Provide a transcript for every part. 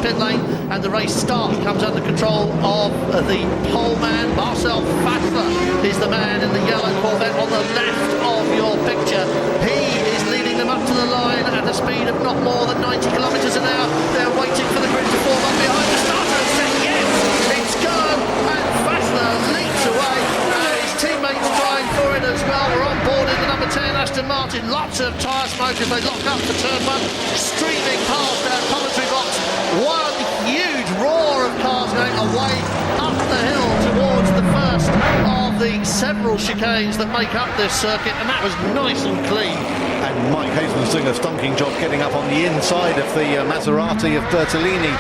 pit lane, and the race start comes under control of the pole man. Marcel Fassler is the man in the yellow Corvette on the left of your picture. He is leading them up to the line at a speed of not more than 90 kilometres an hour. They're waiting for the grid to form up behind the starter and say yes, it's gone, and Fassler leaps away, and his teammates trying for it as well. We're on board in the number 10 Aston Martin. Lots of tyre smoke as they lock up for turn 1, streaming past our commentary box. One huge roar of cars going away up the hill towards the first of the several chicanes that make up this circuit, and that was nice and clean. And Mike Haseman's doing a stonking job getting up on the inside of the Maserati of Bertolini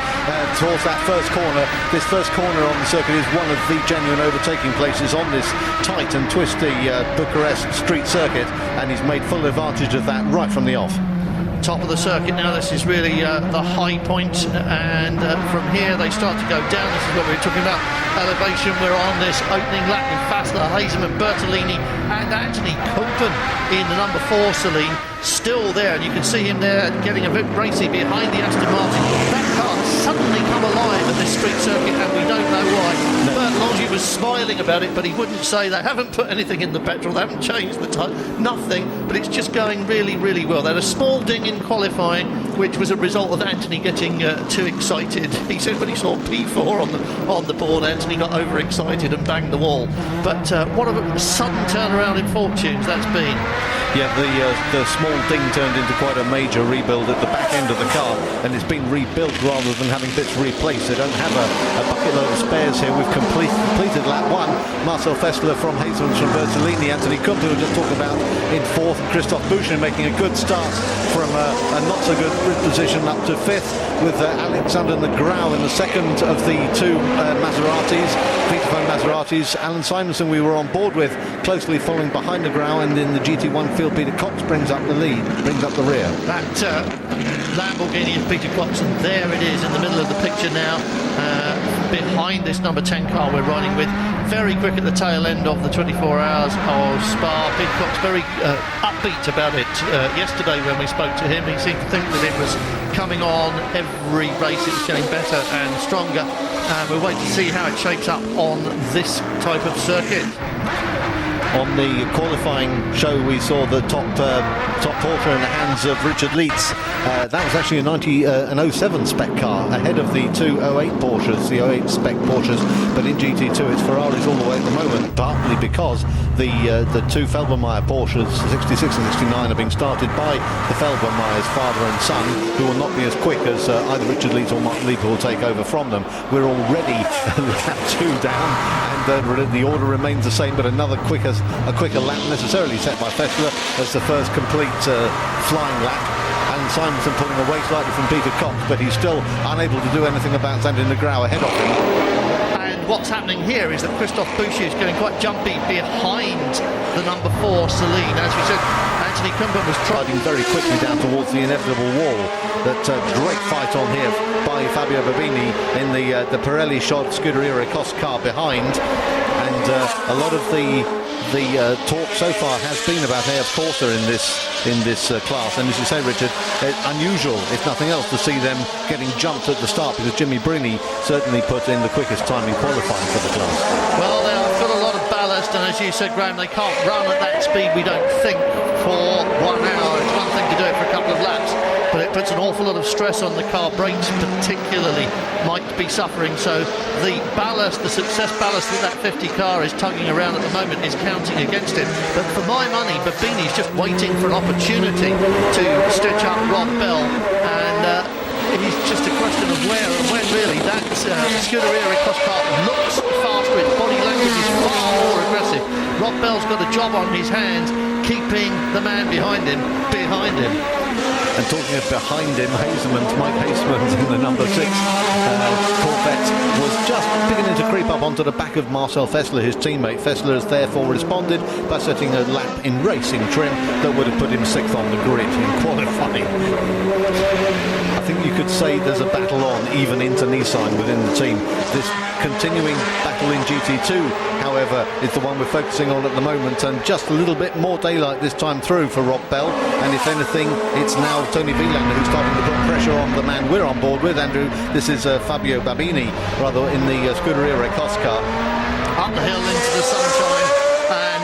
towards that first corner. This first corner on the circuit is one of the genuine overtaking places on this tight and twisty Bucharest street circuit, and he's made full advantage of that right from the off. Top of the circuit now, this is really the high point, and from here they start to go down. This is what we were talking about, elevation. We're on this opening lap with Fassler, Haseman, Bertolini and Anthony Kumpen in the number 4 Celine, still there, and you can see him there getting a bit racy behind the Aston Martin. That car suddenly come alive at this street circuit, and we don't know why. No. Bertolini was smiling about it, but he wouldn't say they haven't put anything in the petrol, they haven't changed the tyre, nothing, but it's just going really, really well. They had a small ding in qualifying, which was a result of Anthony getting too excited. He said when he saw P4 on the board, Anthony got overexcited and banged the wall. But what a sudden turnaround in fortunes that's been. Yeah, the small ding turned into quite a major rebuild at the back end of the car, and it's been rebuilt rather than having bits replaced. They don't have a bucket load of spares here. We've completed lap 1. Marcel Fassler from Haseman, from Bertolini, Anthony Kumpen, who we just talked about, in 4th, Christophe Boucher making a good start from a not so good grid position up to 5th, with Alexander Negrau in the 2nd of the 2 Maseratis, Vitaphone Maseratis. Alan Simonson we were on board with, closely following behind Negrau, and in the GT1 field Peter Cox brings up the lead, brings up the rear. That Lamborghini of Peter Cox, and there it is in the middle of the picture now, behind this number 10 car we're riding with. Very quick at the tail end of the 24 hours of Spa. Peter Cox very upbeat about it. Yesterday when we spoke to him, he seemed to think that it was coming on every race, it was getting better and stronger. We'll wait to see how it shapes up on this type of circuit. On the qualifying show, we saw the top Porsche in the hands of Richard Leitz. That was actually an 07 spec car, ahead of the 2 08 Porsches, the 08 spec Porsches. But in GT2, it's Ferraris all the way at the moment, partly because the 2 Felbermayr Porsches, 66 and 69, are being started by the Felbermayrs, father and son, who will not be as quick as either Richard Leitz or Mark Liebherr will take over from them. We're already lap 2 down, and the order remains the same, but a quicker lap necessarily set by Fassler as the first complete flying lap. Alan Simonson pulling away slightly from Peter Cox, but he's still unable to do anything about Xander Negrau ahead of him. And what's happening here is that Christophe Boucher is going quite jumpy behind the number 4 Celine. As we said, Anthony Kumpen was riding very quickly down towards the inevitable wall. That great fight on here by Fabio Bobini in the Pirelli shod Scuderia Cost car behind, and a lot of the talk so far has been about AF Corsa in this class, and as you say, Richard, unusual if nothing else to see them getting jumped at the start, because Jimmy Brini certainly put in the quickest time in qualifying for the class. Well, they've got a lot of ballast, and as you said, Graham, they can't run at that speed, we don't think, for 1 hour. It's one thing to do it for a couple of laps, but it puts an awful lot of stress on the car. Brakes particularly might be suffering, so the ballast, the success ballast that 50 car is tugging around at the moment is counting against it. But for my money, Babini's just waiting for an opportunity to stitch up Rob Bell, and it's just a question of where and when, really. That Scuderia Cost car looks faster, its body language is far more aggressive. Rob Bell's got a job on his hands, keeping the man behind him. And talking of behind him, Mike Haseman in the number 6 Corvette was just beginning to creep up onto the back of Marcel Fassler, his teammate. Fassler has therefore responded by setting a lap in racing trim that would have put him 6th on the grid in qualifying. I think you could say there's a battle on even into Nissan within the team. This continuing battle in GT2, however, is the one we're focusing on at the moment, and just a little bit more daylight this time through for Rob Bell. And if anything, it's now Tony Wieland who's starting to put pressure on the man we're on board with, Andrew. This is Fabio Babini, rather, in the Scuderia Recos car. Up the hill into the sunshine,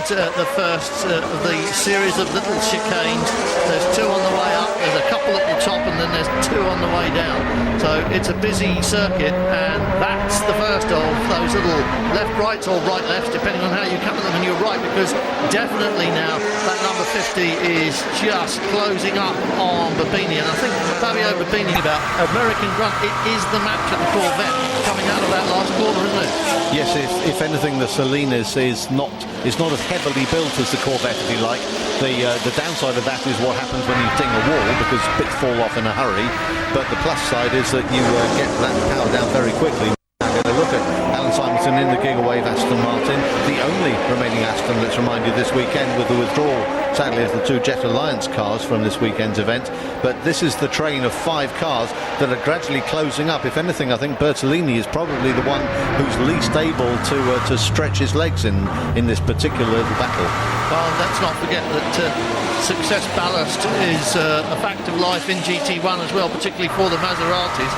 and the first of the series of little chicanes. There's two on the way up, there's a couple at the top, and then there's two on the way down. So it's a busy circuit, and that's the first of those little left-rights or right-lefts, depending on how you come at them. And you're right, because definitely now that number 50 is just closing up on Babini. And I think Fabio Babini, about American Grunt, it is the match at the Corvette coming out of that last corner, isn't it? Yes, if anything, the Celine is not as heavily built as the Corvette, if you like. The downside of that is what happens when you ding a wall, because bits fall off in a hurry. But the plus side is that you get that power down very quickly. Now going to look at Alan Simonson in the Gigawave Aston Martin, the only remaining Aston that's reminded this weekend, with the withdrawal, sadly, of the two Jet Alliance cars from this weekend's event. But this is the train of 5 cars that are gradually closing up. If anything, I think Bertolini is probably the one who's least able to stretch his legs in this particular little battle. Well, let's not forget that success ballast is a fact of life in GT1 as well, particularly for the Maseratis.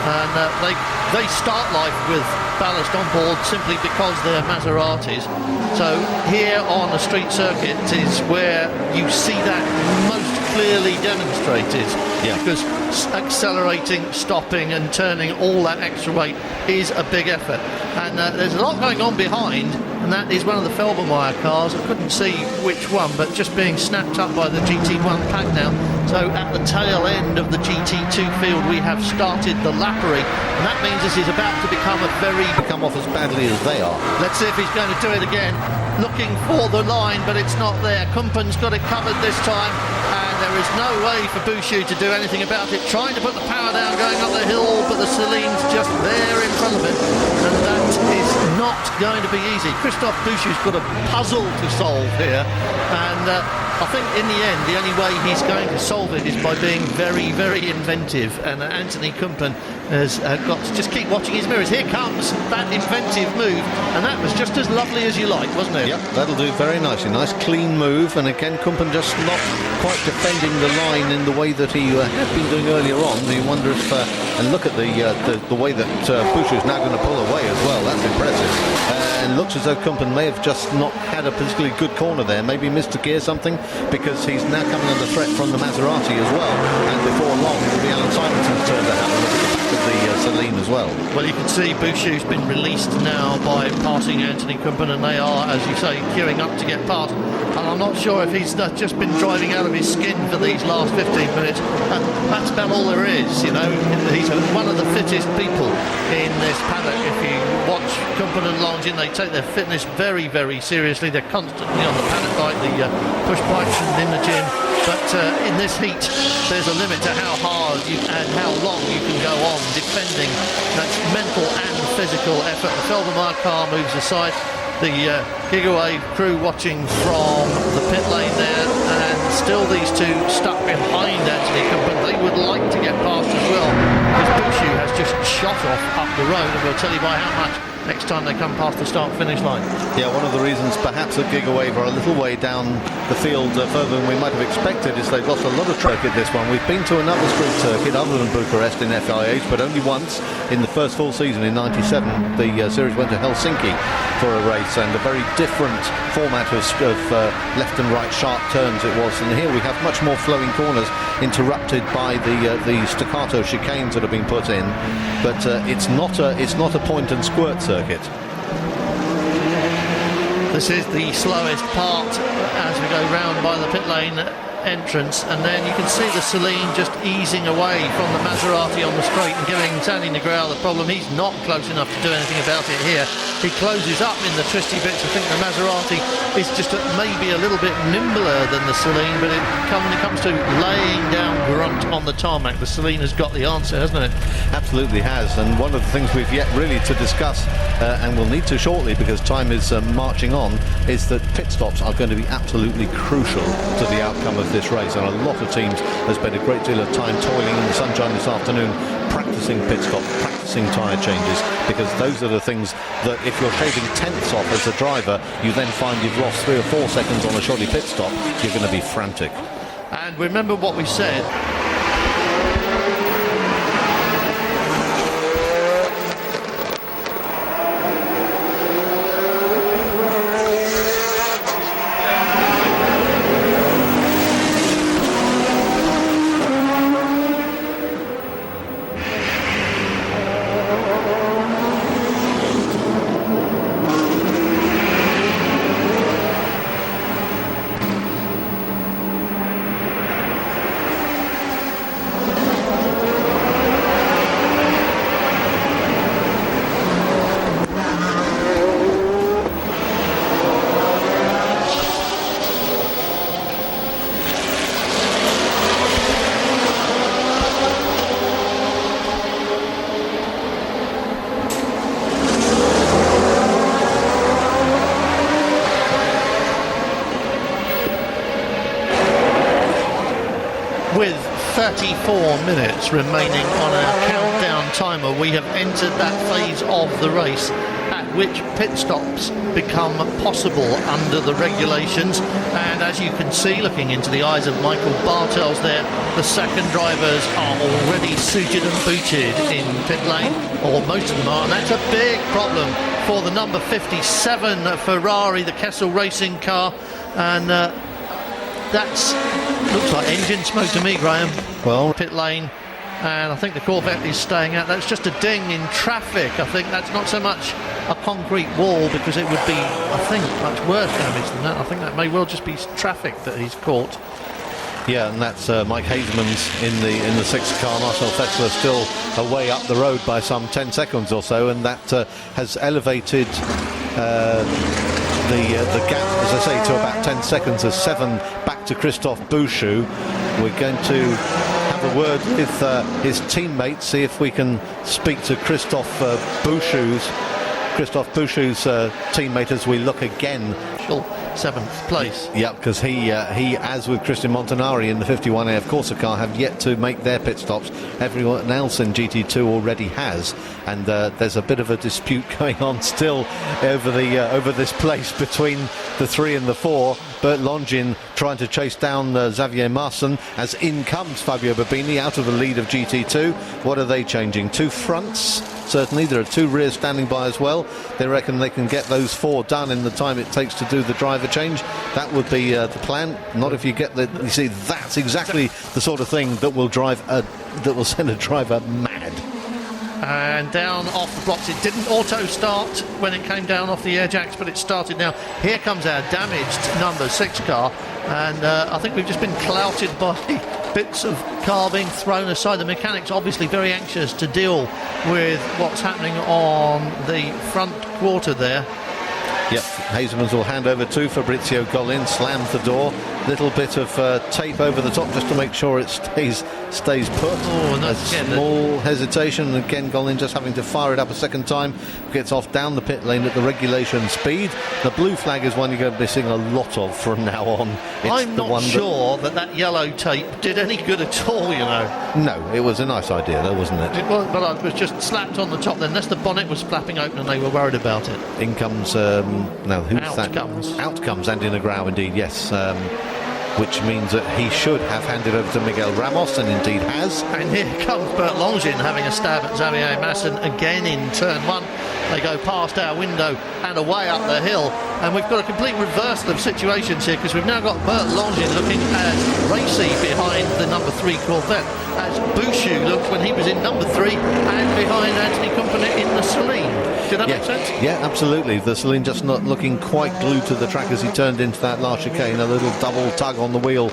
And they start life with ballast on board simply because they're Maseratis. So here on a street circuit is where you see that most clearly demonstrated. Yeah. Because accelerating, stopping and turning all that extra weight is a big effort. And there's a lot going on behind, and that is one of the Felbermeyer cars. I couldn't see which one, but just being snapped up by the GT1 pack now. So at the tail end of the GT2 field, we have started the lappery, and that means this is about to become Come off as badly as they are. Let's see if he's going to do it again. Looking for the line, but it's not there. Kumpen's got it covered this time, and there is no way for Bouchou to do anything about it. Trying to put the power down, going up the hill, but the Celine's just there in front of it, and that is not going to be easy. Christophe Bouchou's got a puzzle to solve here, and I think in the end, the only way he's going to solve it is by being very, very inventive. And Anthony Kumpen has got to just keep watching his mirrors. Here comes that inventive move, and that was just as lovely as you like, wasn't it? Yep, that'll do very nicely. Nice clean move, and again, Kumpen just not quite defending the line in the way that he had been doing earlier on. You wonder if, and look at the way that Bouchou's now going to pull away as well. That's impressive. And looks as though Kumpen may have just not had a particularly good corner there. Maybe missed a gear something, because he's now coming under threat from the Maserati as well. And before long, it'll be Alan Simonson's turn to have a look at the back of the Celine as well. Well, you can see Bouchou's been released now by passing Anthony Kumpen, and they are, as you say, queuing up to get past. And I'm not sure if he's just been driving out of his skin for these last 15 minutes. That's about all there is, you know. He's one of the fittest people in this paddock. If you watch Kumpen and Longin, they take their fitness very, very seriously. They're constantly on the paddock bike, the push bikes, and in the gym. But in this heat, there's a limit to how hard and how long you can go on defending. That's mental and physical effort. The Felbermeyer car moves aside. The Gigawave crew watching from the pit lane there, and still these two stuck behind Anthony Kumpen. They would like to get past as well, because Bouchou has just shot off up the road, and we'll tell you by how much next time they come past the start-finish line. Yeah, one of the reasons perhaps that Gigawave are a little way down the field further than we might have expected is they've lost a lot of track at this one. We've been to another street circuit other than Bucharest in FIA, but only once in the first full season in '97. The series went to Helsinki for a race, and a very different format of left and right sharp turns it was. And here we have much more flowing corners, interrupted by the staccato chicanes that have been put in. But it's not a point and squirt circuit. This is the slowest part as we go round by the pit lane entrance, and then you can see the Celine just easing away from the Maserati on the straight and giving Sandy Negral the problem. He's not close enough to do anything about it here. He closes up in the twisty bits. I think the Maserati is just maybe a little bit nimbler than the Celine, but when it comes to laying down grunt on the tarmac, the Celine has got the answer, hasn't it? Absolutely has, and one of the things we've yet really to discuss, and we'll need to shortly because time is marching on, is that pit stops are going to be absolutely crucial to the outcome of this race, and a lot of teams have spent a great deal of time toiling in the sunshine this afternoon, practicing pit stop, practicing tyre changes, because those are the things that if you're shaving tenths off as a driver, you then find you've lost 3 or 4 seconds on a shoddy pit stop, you're going to be frantic. And remember what we said. With 34 minutes remaining on our countdown timer, we have entered that phase of the race at which pit stops become possible under the regulations. And as you can see, looking into the eyes of Michael Bartels there, the second drivers are already suited and booted in pit lane, or most of them are, and that's a big problem for the number 57 Ferrari, the Kessel Racing car. And that's looks like engine smoke to me, Graham. Well, pit lane, and I think the Corvette is staying out. That's just a ding in traffic. I think that's not so much a concrete wall, because it would be, I think, much worse damage than that. I think that may well just be traffic that he's caught. Yeah, and that's Mike Hazeman's in the sixth car. Marcel Fessler still away up the road by some 10 seconds or so, and that has elevated the gap, as I say, to about 10 seconds, as 7 back to Christophe Bouchou. We're going to have a word with his teammate, see if we can speak to Christophe Bouchou's teammate as we look again. 7th place. Yeah, because he, as with Christian Montanari in the 51AF Corsa car, have yet to make their pit stops. Everyone else in GT2 already has, and there's a bit of a dispute going on still over this place between the 3 and the 4. Bert Longin trying to chase down Xavier Marson, as in comes Fabio Babini out of the lead of GT2. What are they changing? 2 fronts? Certainly, there are 2 rears standing by as well. They reckon they can get those 4 done in the time it takes to do the driver change. That would be the plan. Not if you get the. You see, that's exactly the sort of thing that will send a driver mad. And down off the blocks. It didn't auto start when it came down off the air jacks, but it started now. Here comes our damaged number 6 car, and I think we've just been clouted by bits of car being thrown aside. The mechanics obviously very anxious to deal with what's happening on the front quarter there. Yep, Hazeman's will hand over to Fabrizio Golin, slams the door, little bit of tape over the top just to make sure it stays put. Oh, no, a small hesitation, and again Golin just having to fire it up a second time, gets off down the pit lane at the regulation speed. The blue flag is one you're going to be seeing a lot of from now on. It's I'm not sure that yellow tape did any good at all, you know. No, it was a nice idea though, wasn't it? It was, but it was just slapped on the top then, unless the bonnet was flapping open and they were worried about it. In comes, now who's that? Out comes Andy Negrão, indeed, yes. Which means that he should have handed over to Miguel Ramos, and indeed has. And here comes Bert Longin having a stab at Xavier Masson again in turn 1. They go past our window and away up the hill, and we've got a complete reversal of situations here, because we've now got Bert Longin looking as racy behind the number 3 Corvette, as Bouchou looked when he was in number 3 and behind Anthony Company in the Celine. Did that make sense? Yeah, absolutely. The Celine just not looking quite glued to the track as he turned into that last chicane. A little double tug on the wheel.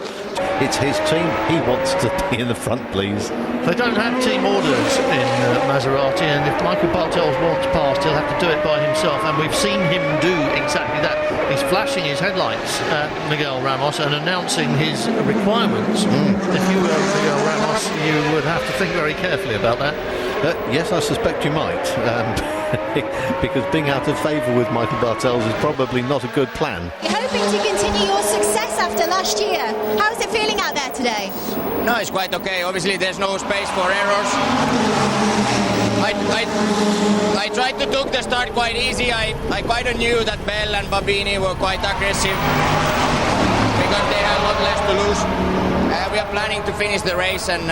It's his team. He wants to be in the front, please. They don't have team orders in Maserati, and if Michael Bartels wants past, he'll have to do it by himself, and we've seen him do exactly that. He's flashing his headlights at Miguel Ramos and announcing his requirements. If you were Miguel Ramos, you would have to think very carefully about that. Yes, I suspect you might, because being out of favour with Michael Bartels is probably not a good plan. You're hoping to continue your success after last year. How's it feeling out there today? No, it's quite okay. Obviously, there's no space for errors. I tried to took the start quite easy. I kind of knew that Bell and Babini were quite aggressive because they had a lot less to lose. We are planning to finish the race and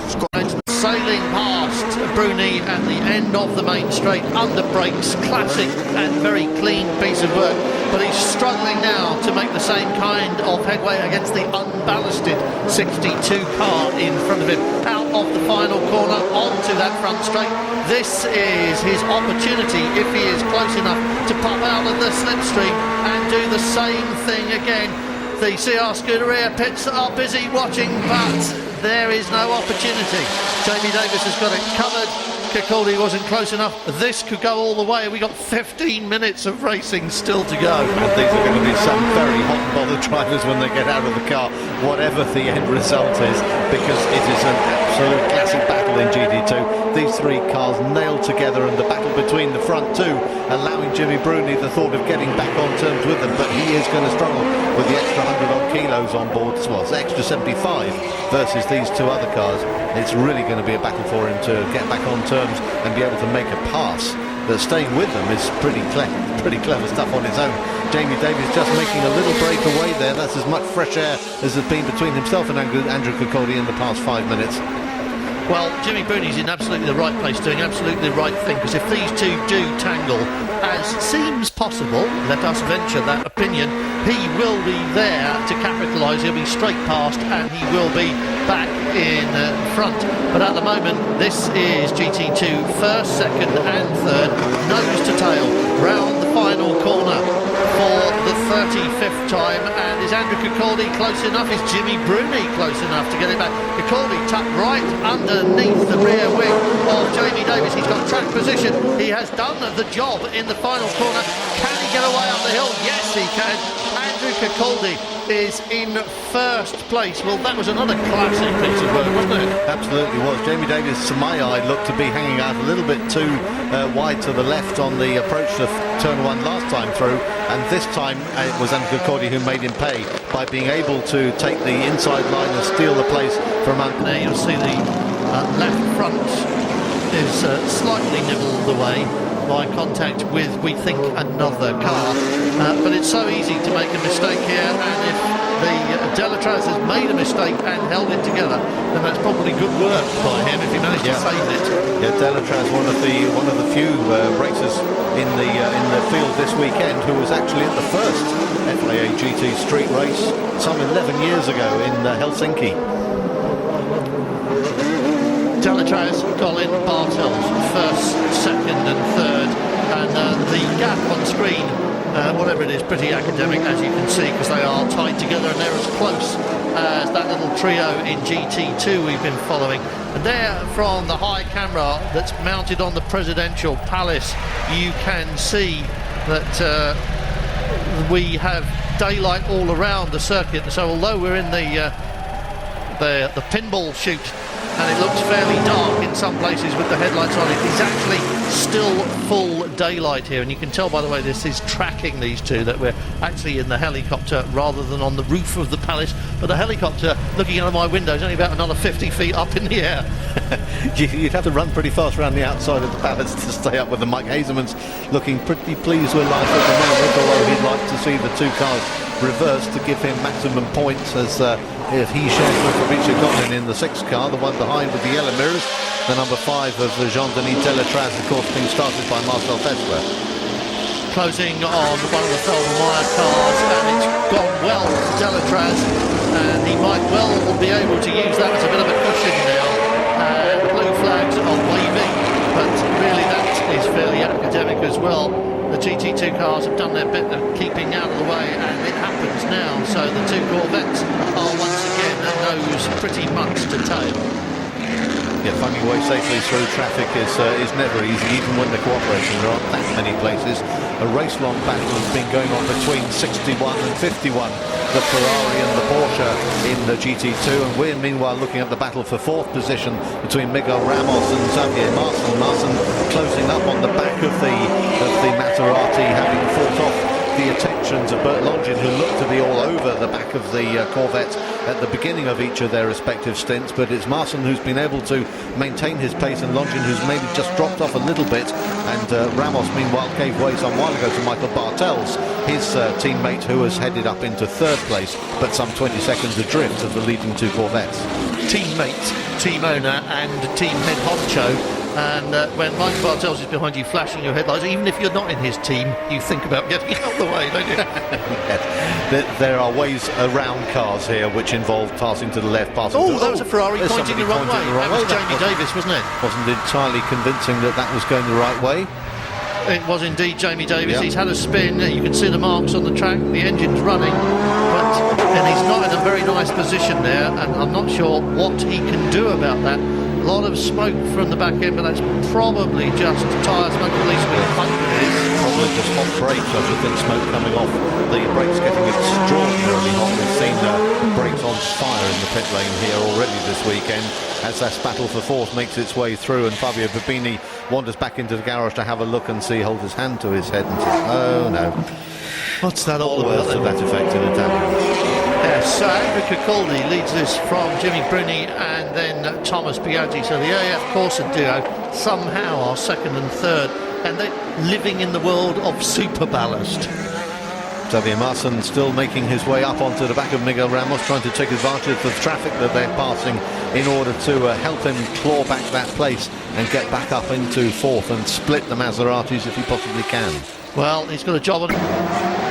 score. Sailing past Bruni at the end of the main straight, under brakes, classic and very clean piece of work, but he's struggling now to make the same kind of headway against the unballasted 62 car in front of him. Out of the final corner, onto that front straight. This is his opportunity, if he is close enough, to pop out of the slipstream and do the same thing again. The CR Scuderia pits are busy watching, but there is no opportunity. Jamie Davis has got it covered. Kirkcaldy wasn't close enough. This could go all the way. We got 15 minutes of racing still to go. And these are going to be some very hot and bothered drivers when they get out of the car, whatever the end result is, because it is an absolute classic battle in GT2. These three cars nailed together, and the battle between the front two, allowing Jimmy Bruni the thought of getting back on terms with them, but he is going to struggle with the extra 100 odd kilos on board. Well, it's extra 75 versus these two other cars. It's really going to be a battle for him to get back on terms and be able to make a pass. But staying with them is pretty clever stuff on its own. Jamie Davis just making a little break away there. That's as much fresh air as has been between himself and Andrew Kirkcaldy in the past 5 minutes. Well, Jimmy Bruni's in absolutely the right place, doing absolutely the right thing, because if these two do tangle, as seems possible, let us venture that opinion, he will be there to capitalise. He'll be straight past and he will be back in front. But at the moment, this is GT2 first, second and third, nose to tail, round the final corner for the 35th time. And is Andrew Kirkcaldy close enough? Is Jimmy Bruni close enough to get it back? Kirkcaldy tucked right underneath the rear wing of Jamie Davis. He's got track position. He has done the job in the final corner. Can he get away up the hill? Yes, he can. Andrew Kirkcaldy is in first place. Well, that was another classic piece of work, wasn't it? Absolutely was. Jamie Davis, to my eye, looked to be hanging out a little bit too wide to the left on the approach to turn one last time through, and this time it was Andrew Kirkcaldy who made him pay by being able to take the inside line and steal the place from Andrew. There you'll see the left front is slightly nibbled away by contact with, we think, another car. But it's so easy to make a mistake here, and if the Delatraz has made a mistake and held it together, then that's probably good work by him if he managed to save it. Yeah, Delatraz, one of the few racers in the field this weekend who was actually at the first FIA GT street race some 11 years ago in Helsinki. Delatraz, Colin, Bartels, first, second and third, and the gap on screen, whatever it is, pretty academic, as you can see, because they are tied together and they're as close as that little trio in GT2 we've been following. And there, from the high camera that's mounted on the presidential palace, you can see that we have daylight all around the circuit. So although we're in the pinball chute, and it looks fairly dark in some places with the headlights on, it is actually still full daylight here, and you can tell by the way this is tracking these two that we're actually in the helicopter rather than on the roof of the palace. But the helicopter, looking out of my window, is only about another 50 feet up in the air. You'd have to run pretty fast around the outside of the palace to stay up with them. Mike Hazelman's looking pretty pleased with life at the moment, although he'd like to see the two cars reversed to give him maximum points, as if he shares with Fabrizio Gotlin in the 6th car, the one behind with the yellow mirrors, the number 5 of Jean-Denis Delatraz, of course, being started by Marcel Fessler. Closing on one of the Felbermeyer cars, and it's gone well to Delatraz, and he might well be able to use that as a bit of a cushion now. Blue flags are waving, but really that is fairly academic as well. The GT2 cars have done their bit of keeping out of the way, and it happens now. So the two Corvettes are once again nose pretty much to tail. Yeah, finding your way safely through traffic is never easy, even when they're cooperating. There aren't that many places. A race-long battle has been going on between 61 and 51, the Ferrari and the Porsche in the GT2, and we're meanwhile looking at the battle for fourth position between Miguel Ramos and Xavier Martin. Martin closing up on the back of the Maserati, having fought off the attentions of Bert Longin, who looked to be all over the back of the Corvette at the beginning of each of their respective stints, but it's Martin who's been able to maintain his pace, and Longin who's maybe just dropped off a little bit, and Ramos meanwhile gave way some while ago to Michael Bartels, his teammate, who has headed up into third place, but some 20 seconds adrift of the leading two Corvettes. Teammate, team owner and team head honcho. And when Mike Bartels is behind you flashing your headlights, even if you're not in his team, you think about getting out of the way, don't you? Yes. There are ways around cars here which involve passing to the left, passing to the... that was a Ferrari pointing the wrong way. That was Jamie Davis, wasn't it? Wasn't entirely convincing that was going the right way. It was indeed Jamie Davis. Yep. He's had a spin. You can see the marks on the track. The engine's running, and he's not in a very nice position there, and I'm not sure what he can do about that. A lot of smoke from the back end, but that's probably just tyre smoke, at least we hope it is. Probably just hot brakes. I should think smoke coming off. The brakes getting extraordinarily hot. We've seen brakes on fire in the pit lane here already this weekend as that battle for fourth makes its way through, and Fabio Babini wanders back into the garage to have a look and see, hold his hand to his head and says, oh no. What's that all about? To that effect in Italian. Yes, Andrew Cicaldi leads this from Jimmy Bruni and then Thomas Biaggi. So the AF Corsa duo somehow are second and third, and they're living in the world of super ballast. Xavier Martin still making his way up onto the back of Miguel Ramos, trying to take advantage of the traffic that they're passing in order to help him claw back that place and get back up into fourth and split the Maseratis if he possibly can. Well, he's got a job on him.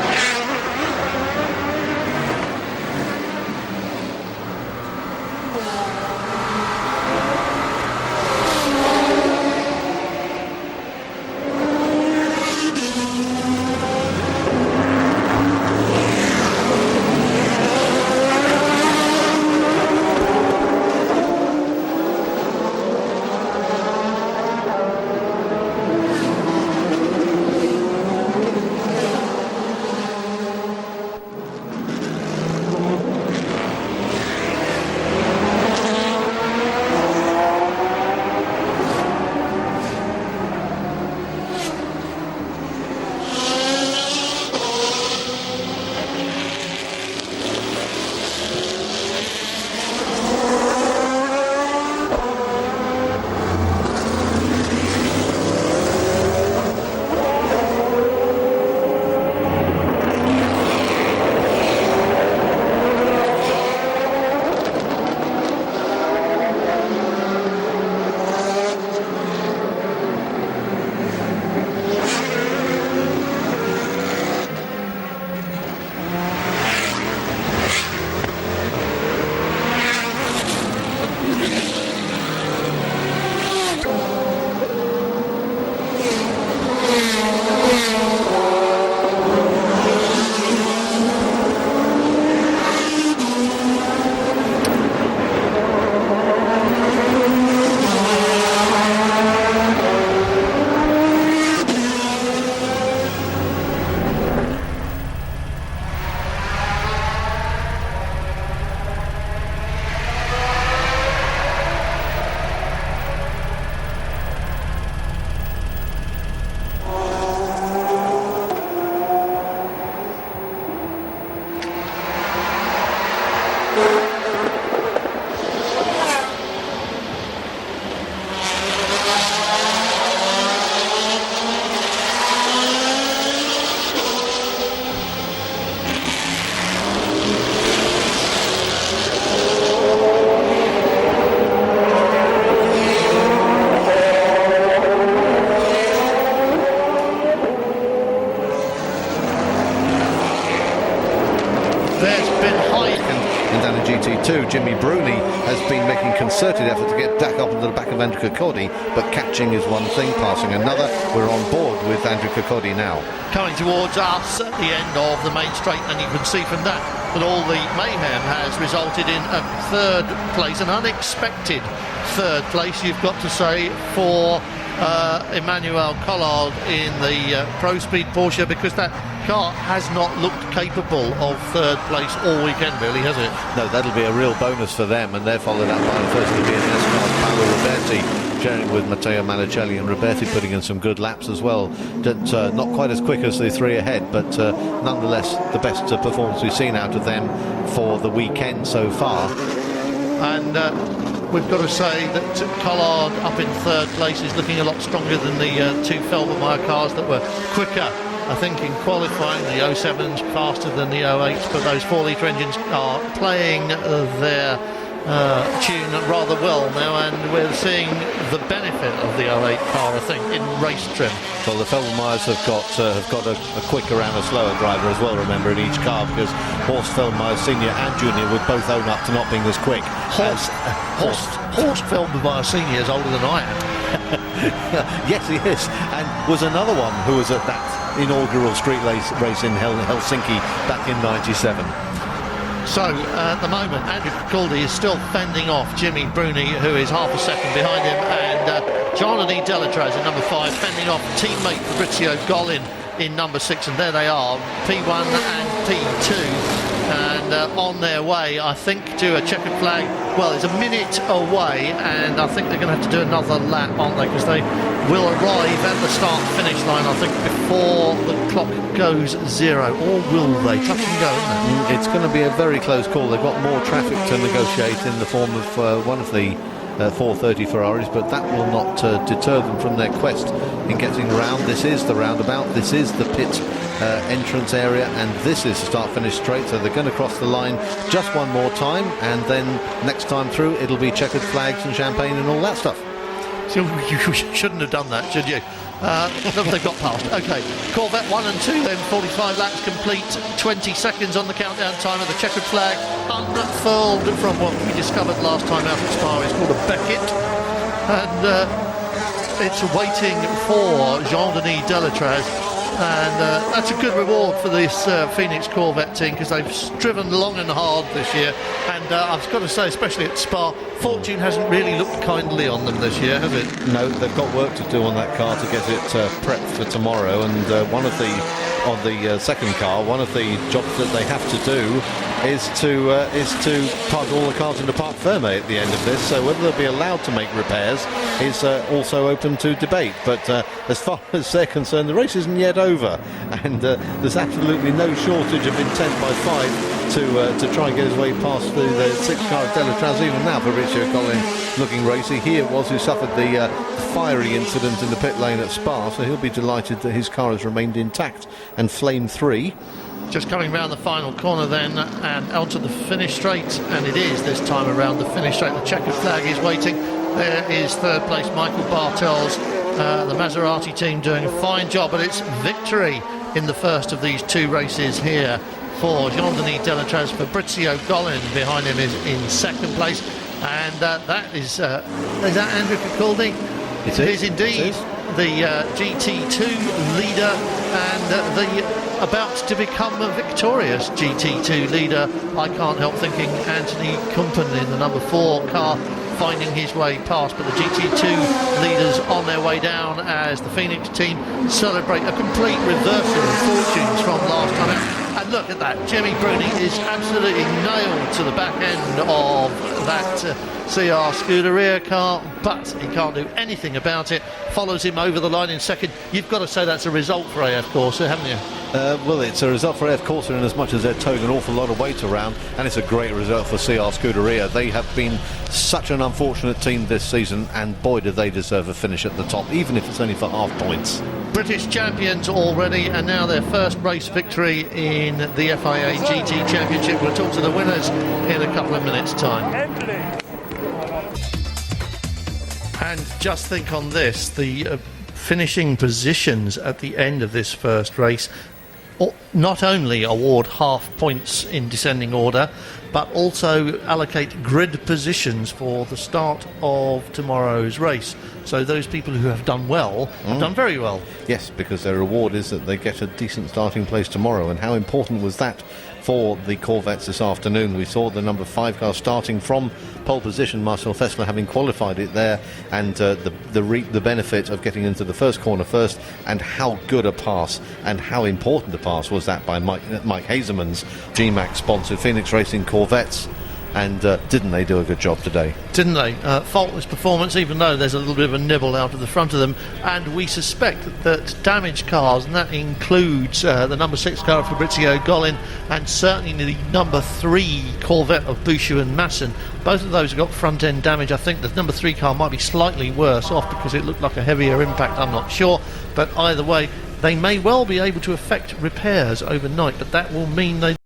GT2, Jimmy Bruni has been making concerted effort to get back up into the back of Andrew Cicaldi, but catching is one thing, passing another. We're on board with Andrew Cicaldi now. Coming towards us at the end of the main straight, and you can see from that all the mayhem has resulted in a third place, an unexpected third place, you've got to say, for Emmanuel Collard in the Pro Speed Porsche, because that car has not looked capable of third place all weekend, really, has it? No, that'll be a real bonus for them, and they're followed up by the first to be in S-Class, Paolo Roberti, sharing with Matteo Manicelli, and Roberti putting in some good laps as well. Not quite as quick as the three ahead, but nonetheless the best performance we've seen out of them for the weekend so far. And we've got to say that Collard up in third place is looking a lot stronger than the two Felbermeyer cars that were quicker. I think in qualifying, the 07's faster than the 08's, but those 4-litre engines are playing their tune rather well now, and we're seeing the benefit of the 08 car, I think, in race trim. Well, the Felbermeyers have got a quicker and a slower driver as well, remember, in each car, because Horst Felbermeyer Senior and Junior would both own up to not being as quick. Horst Felbermeyer Senior is older than I am. Yes, he is, and was another one who was at that inaugural street race in Helsinki back in '97. So at the moment, Andrew Capaldi is still fending off Jimmy Bruni, who is half a second behind him, and Jean-Denis Delatraz in number 5, fending off teammate Fabrizio Gollin in number 6, and there they are, P1 and P2. And on their way, I think, to a checkered flag. Well, it's a minute away, and I think they're going to have to do another lap, aren't they? Because they will arrive at the start-finish line, I think, before the clock goes 0. Or will they? Touch and go, isn't it? It's going to be a very close call. They've got more traffic to negotiate in the form of one of the 430 Ferraris, but that will not deter them from their quest in getting around. This is the roundabout, this is the pit entrance area, and this is start-finish straight, so they're going to cross the line just one more time, and then next time through it'll be checkered flags and champagne and all that stuff. So you shouldn't have done that, should you? They've got past. Okay, Corvette 1 and 2 then, 45 laps complete, 20 seconds on the countdown time of the checkered flag, unfurled from what we discovered last time out at Spa. It's called a Beckett, and it's waiting for Jean-Denis Delatraz. And that's a good reward for this Phoenix Corvette team, because they've striven long and hard this year, and I've got to say, especially at Spa, fortune hasn't really looked kindly on them this year, has it? No, they've got work to do on that car to get it prepped for tomorrow, and on the second car, one of the jobs that they have to do is to park all the cars into Parc Ferme at the end of this. So whether they'll be allowed to make repairs is also open to debate. But as far as they're concerned, the race isn't yet over, and there's absolutely no shortage of intent by 5 to try and get his way past the 6th car of Delatraz. Even now, Fabrizio Gollin looking racy. He it was who suffered the fiery incident in the pit lane at Spa, so he'll be delighted that his car has remained intact and flame 3. Just coming round the final corner then, and onto the finish straight, and it is this time around the finish straight. The checkered flag is waiting. There is third place Michael Bartels, the Maserati team doing a fine job, but it's victory in the first of these two races here for Jean-Denis Delatraz. Fabrizio Gollin behind him is in second place, and that is that Andrew Capaldi? It is indeed. The GT2 leader, and the about to become a victorious GT2 leader. I can't help thinking Anthony Kumpen in the number 4 car finding his way past, but the GT2 leaders on their way down as the Phoenix team celebrate a complete reversal of fortunes from last time out. And look at that, Jimmy Bruni is absolutely nailed to the back end of that CR Scuderia car, but he can't do anything about it. Follows him over the line in second. You've got to say that's a result for AF Corsa, haven't you? Well, it's a result for AF Corsa in as much as they're towing an awful lot of weight around, and it's a great result for CR Scuderia. They have been such an unfortunate team this season, and boy do they deserve a finish at the top, even if it's only for half points. British champions already, and now their first race victory in the FIA GT Championship. We'll talk to the winners in a couple of minutes' time. And just think on this, the finishing positions at the end of this first race not only award half points in descending order, but also allocate grid positions for the start of tomorrow's race. So those people who have done well have done very well. Yes, because their reward is that they get a decent starting place tomorrow. And how important was that for the Corvettes this afternoon? We saw the number 5 car starting from pole position, Marcel Fessler having qualified it there, and the benefit of getting into the first corner first, and how good a pass and how important a pass was that by Mike Hazeman's GMAX sponsored Phoenix Racing Corvettes. And didn't they do a good job today? Didn't they? Faultless performance, even though there's a little bit of a nibble out of the front of them. And we suspect that damaged cars, and that includes the number 6 car of Fabrizio Gollin, and certainly the number 3 Corvette of Bouchou and Masson, both of those have got front end damage. I think the number 3 car might be slightly worse off because it looked like a heavier impact, I'm not sure. But either way, they may well be able to effect repairs overnight, but that will mean they